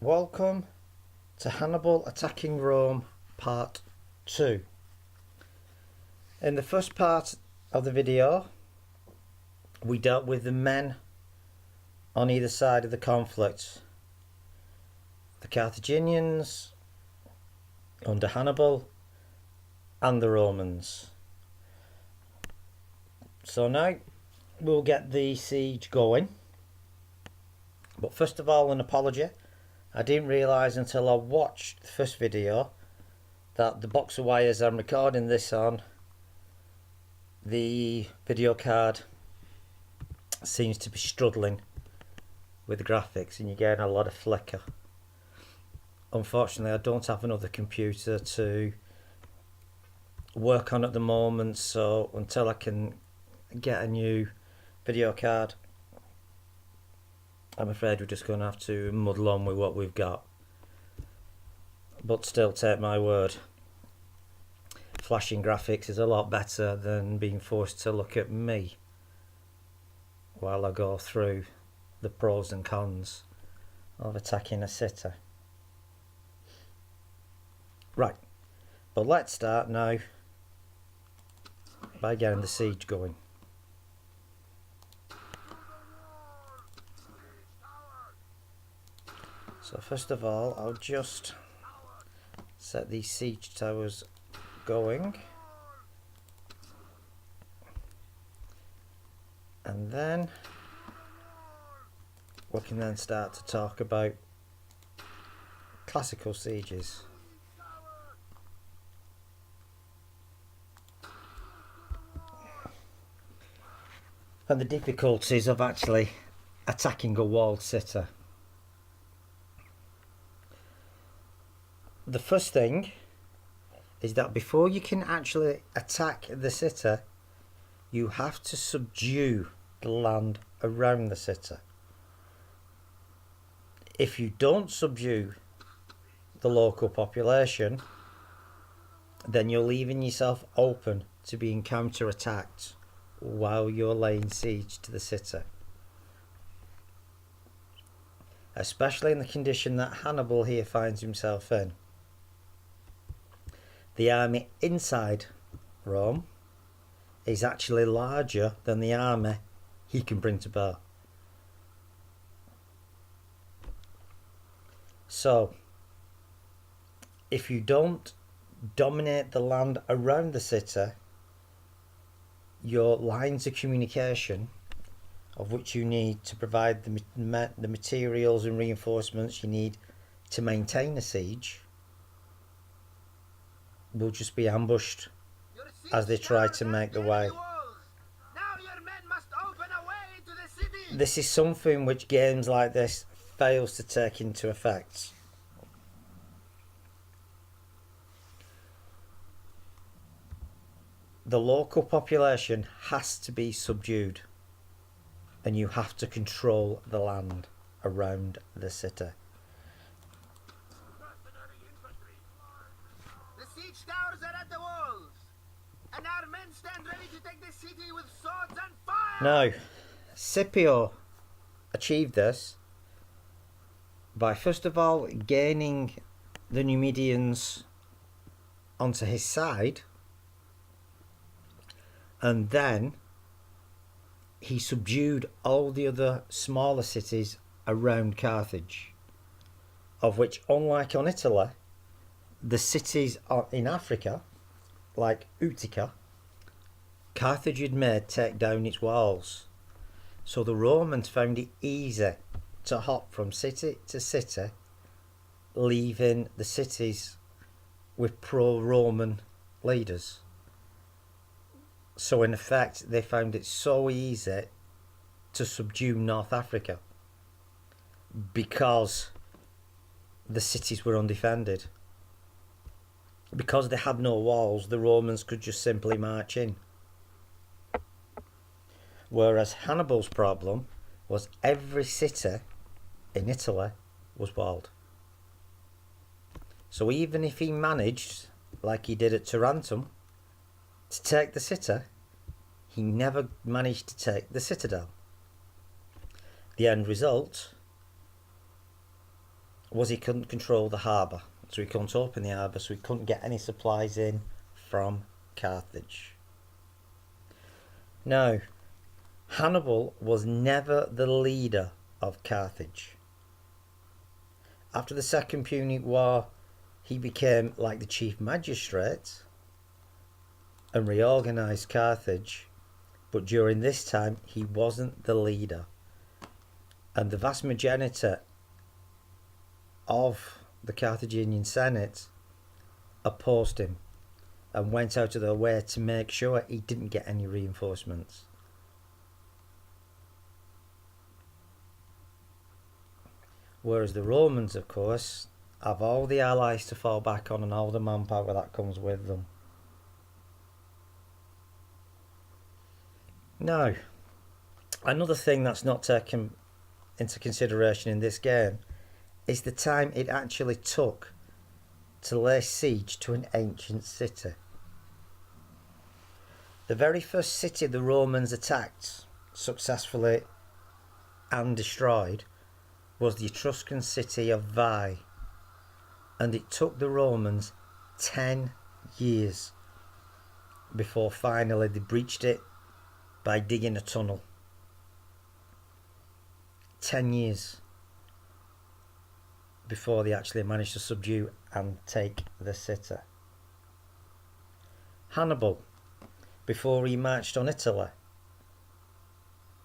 Welcome to Hannibal Attacking Rome Part 2. In the first part of the video, we dealt with the men on either side of the conflict. The Carthaginians under Hannibal and the Romans. So now we'll get the siege going. But first of all, an apology. I didn't realise until I watched the first video that the box of wires I'm recording this on, the video card seems to be struggling with the graphics and you're getting a lot of flicker. Unfortunately, I don't have another computer to work on at the moment, so until I can get a new video card, I'm afraid we're just going to have to muddle on with what we've got. But still, take my word, flashing graphics is a lot better than being forced to look at me while I go through the pros and cons of attacking a city. Right, but let's start now by getting the siege going. So first of all, I'll just set these siege towers going, and then we can then start to talk about classical sieges. And the difficulties of actually attacking a walled city. The first thing is that before you can actually attack the city, you have to subdue the land around the city. If you don't subdue the local population, then you're leaving yourself open to being counter-attacked while you're laying siege to the city. Especially in the condition that Hannibal here finds himself in. The army inside Rome is actually larger than the army he can bring to bear. So, if you don't dominate the land around the city, your lines of communication, of which you need to provide the materials and reinforcements you need to maintain a siege, will just be ambushed as they try to make the way. This is something which games like this fails to take into effect. The local population has to be subdued, and you have to control the land around the city. The siege towers are at the walls, and our men stand ready to take the city with swords and fire! Now, Scipio achieved this by first of all gaining the Numidians onto his side, and then he subdued all the other smaller cities around Carthage, of which, unlike on Italy, the cities in Africa, like Utica, Carthage had made take down its walls. So the Romans found it easy to hop from city to city, leaving the cities with pro-Roman leaders. So in effect, they found it so easy to subdue North Africa because the cities were undefended. Because they had no walls, the Romans could just simply march in. Whereas Hannibal's problem was every city in Italy was walled. So even if he managed, like he did at Tarentum, to take the city, he never managed to take the citadel. The end result was he couldn't control the harbour. So he couldn't open the harbour, so he couldn't get any supplies in from Carthage. Now, Hannibal was never the leader of Carthage. After the Second Punic War, he became like the chief magistrate and reorganised Carthage, but during this time he wasn't the leader. And the vast majority of the Carthaginian Senate opposed him and went out of their way to make sure he didn't get any reinforcements. Whereas the Romans, of course, have all the allies to fall back on and all the manpower that comes with them. Now, another thing that's not taken into consideration in this game is the time it actually took to lay siege to an ancient city. The very first city the Romans attacked successfully and destroyed was the Etruscan city of Veii, and it took the Romans 10 years before finally they breached it by digging a tunnel. 10 years before they actually managed to subdue and take the city. Hannibal, before he marched on Italy,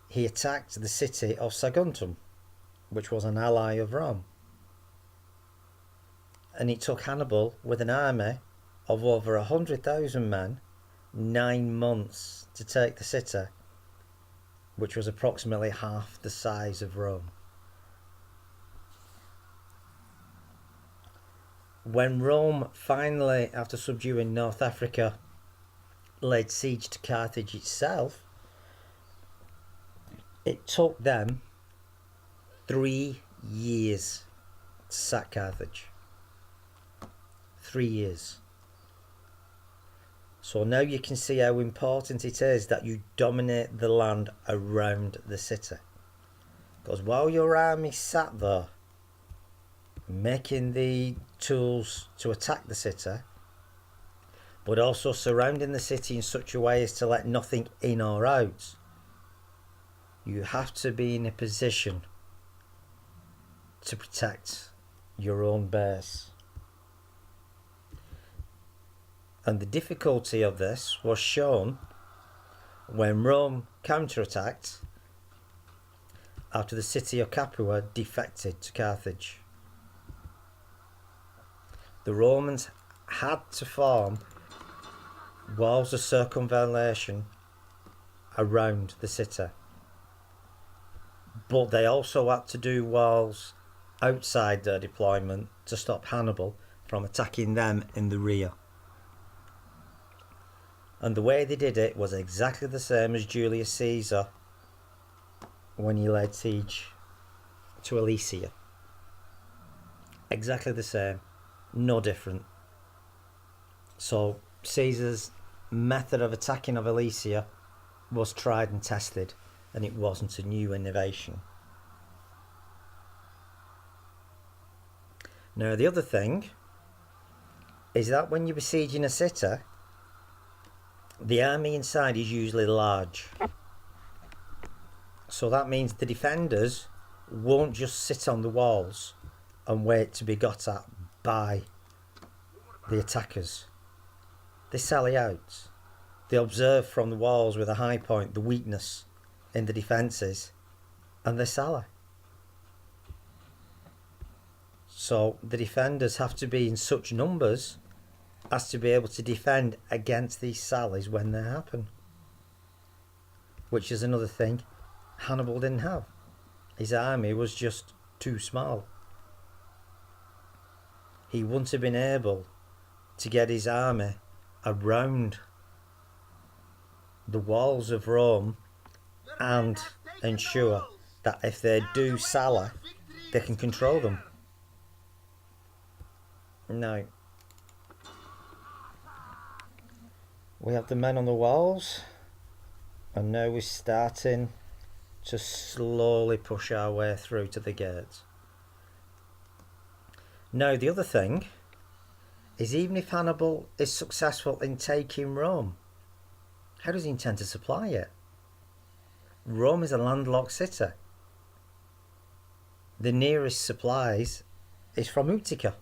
he attacked the city of Saguntum, which was an ally of Rome. And it took Hannibal, with an army of over 100,000 men, 9 months to take the city, which was approximately half the size of Rome. When Rome finally, after subduing North Africa, laid siege to Carthage itself, it took them 3 years to sack Carthage. 3 years. So now you can see how important it is that you dominate the land around the city. Because while your army sat there making the tools to attack the city, but also surrounding the city in such a way as to let nothing in or out, you have to be in a position to protect your own base. And the difficulty of this was shown when Rome counterattacked after the city of Capua defected to Carthage. The Romans had to form walls of circumvallation around the city, but they also had to do walls outside their deployment to stop Hannibal from attacking them in the rear. And the way they did it was exactly the same as Julius Caesar when he laid siege to Alesia. Exactly the same, no different. So Caesar's method of attacking of Alesia was tried and tested, and it wasn't a new innovation. Now the other thing is that when you're besieging a city, the army inside is usually large. So that means the defenders won't just sit on the walls and wait to be got at by the attackers. They sally out. They observe from the walls with a high point the weakness in the defences, and they sally. So the defenders have to be in such numbers as to be able to defend against these sallies when they happen. Which is another thing Hannibal didn't have. His army was just too small. He wouldn't have been able to get his army around the walls of Rome and ensure that if they do sally, they can control them. Now, we have the men on the walls, and now we're starting to slowly push our way through to the gates. Now, the other thing is, even if Hannibal is successful in taking Rome, how does he intend to supply it? Rome is a landlocked city. The nearest supplies is from Utica,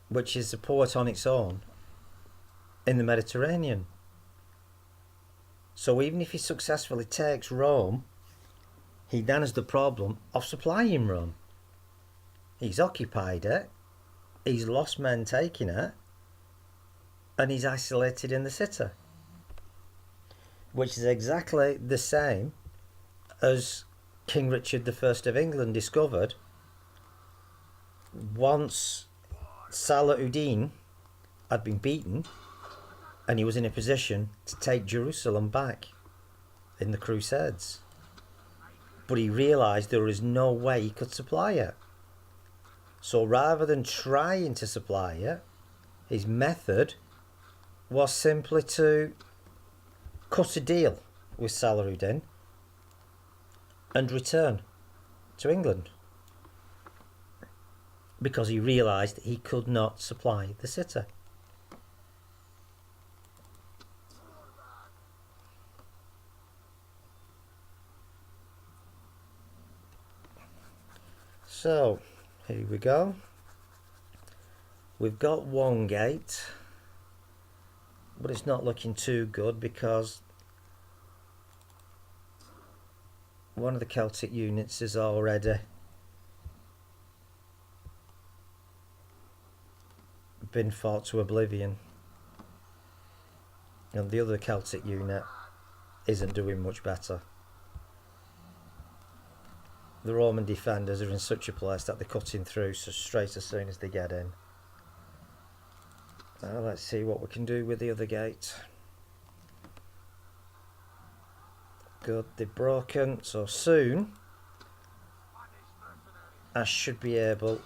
which is a port on its own in the Mediterranean. So even if he successfully takes Rome, he then has the problem of supplying Rome. He's occupied it, he's lost men taking it, and he's isolated in the city. Which is exactly the same as King Richard I of England discovered once Salah ud-Din had been beaten and he was in a position to take Jerusalem back in the Crusades. But he realised there was no way he could supply it. So rather than trying to supply it, his method was simply to cut a deal with Salah ud-Din and return to England, because he realised he could not supply the city. So, here we go. We've got one gate, but it's not looking too good because one of the Celtic units is already been fought to oblivion, and the other Celtic unit isn't doing much better. The Roman defenders are in such a place that they're cutting through so straight as soon as they get in. Let's see what we can do with the other gate. Good, they're broken, so soon I should be able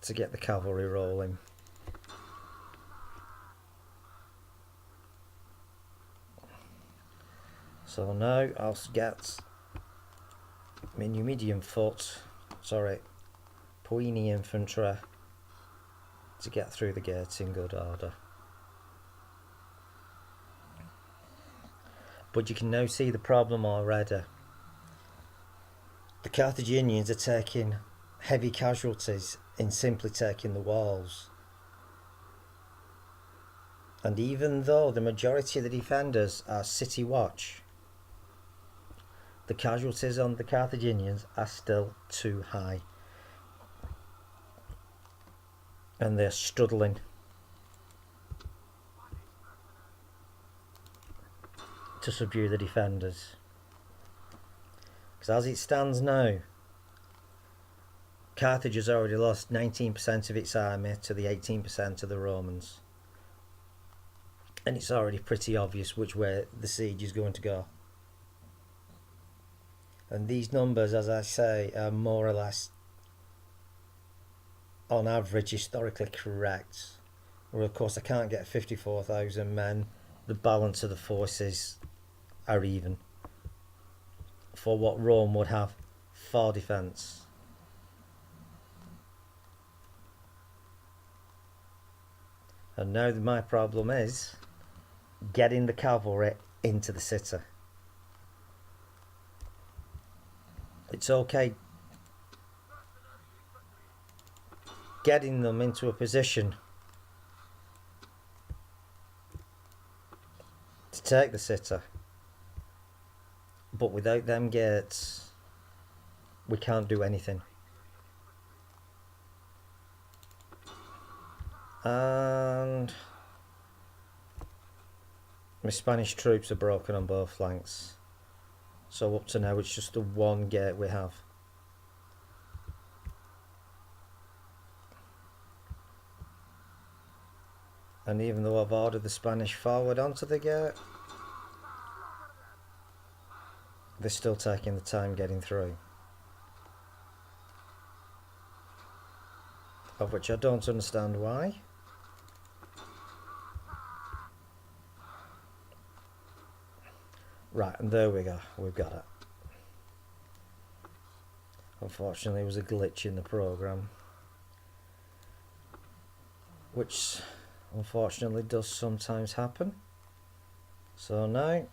to get the cavalry rolling. So now I'll get my Numidian foot, Puini infantry to get through the gates in good order. But you can now see the problem already. The Carthaginians are taking heavy casualties in simply taking the walls. And even though the majority of the defenders are city watch, the casualties on the Carthaginians are still too high. And they're struggling to subdue the defenders. Because as it stands now, Carthage has already lost 19% of its army to the 18% of the Romans. And it's already pretty obvious which way the siege is going to go. And these numbers, as I say, are more or less, on average, historically correct. Well, of course, I can't get 54,000 men. The balance of the forces are even for what Rome would have for defence. And now my problem is getting the cavalry into the city. It's okay getting them into a position to take the city, but without them gates we can't do anything. And my Spanish troops are broken on both flanks, so up to now it's just the one gate we have. And even though I've ordered the Spanish forward onto the gate, they're still taking the time getting through. Of which I don't understand why. Right, and there we go, we've got it. Unfortunately, it was a glitch in the program, which unfortunately does sometimes happen. So now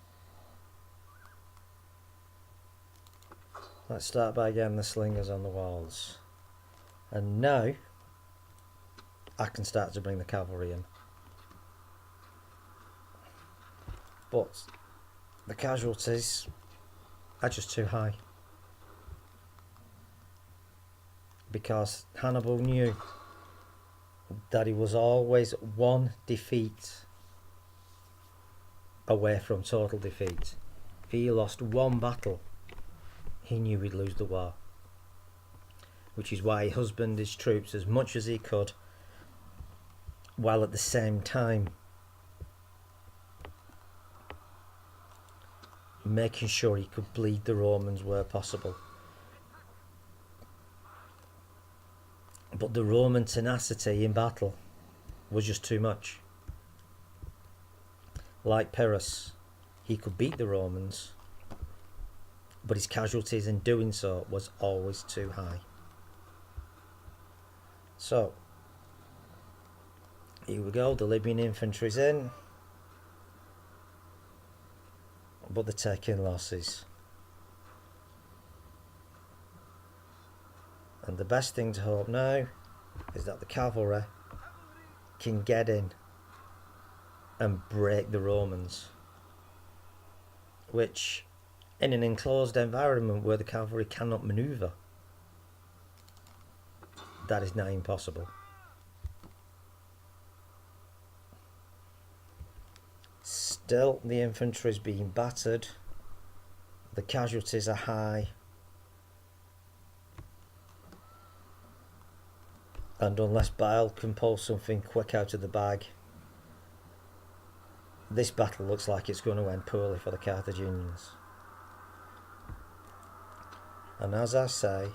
let's start by getting the slingers on the walls, and now I can start to bring the cavalry in. But the casualties are just too high, because Hannibal knew that he was always one defeat away from total defeat. If he lost one battle, he knew he'd lose the war, which is why he husbanded his troops as much as he could, while at the same time making sure he could bleed the Romans where possible. But the Roman tenacity in battle was just too much. Like Pyrrhus, he could beat the Romans, but his casualties in doing so was always too high. So, here we go, the Libyan infantry's in, but they're taking losses. And the best thing to hope now is that the cavalry can get in and break the Romans, which, in an enclosed environment where the cavalry cannot manoeuvre, that is now impossible. Still, the infantry is being battered, the casualties are high, and unless Bile can pull something quick out of the bag, this battle looks like it's going to end poorly for the Carthaginians. And as I say,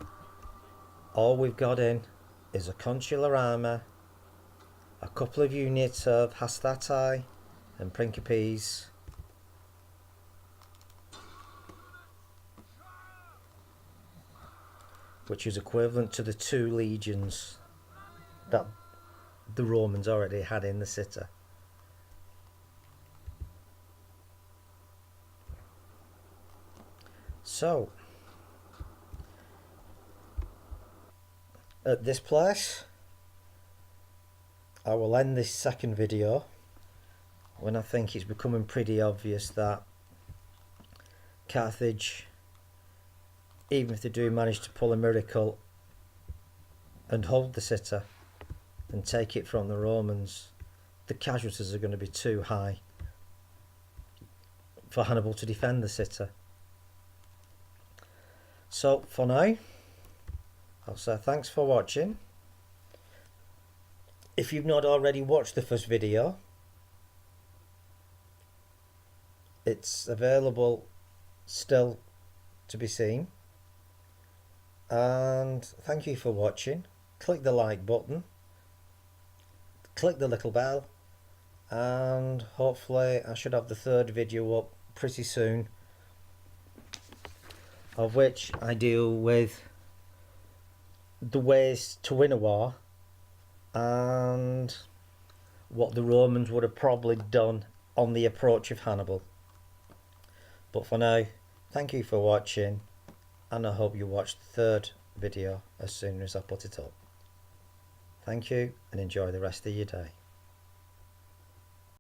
all we've got in is a consular armour, a couple of units of Hastati and Principes, which is equivalent to the 2 legions that the Romans already had in the city. So, at this place, I will end this second video when I think it's becoming pretty obvious that Carthage, even if they do manage to pull a miracle and hold the city and take it from the Romans, the casualties are going to be too high for Hannibal to defend the city. So for now, I'll say thanks for watching. If you've not already watched the first video, it's available still to be seen. And thank you for watching. Click the like button, click the little bell, and hopefully I should have the third video up pretty soon, of which I deal with the ways to win a war and what the Romans would have probably done on the approach of Hannibal. But for now, thank you for watching, and I hope you watch the third video as soon as I put it up. Thank you, and enjoy the rest of your day.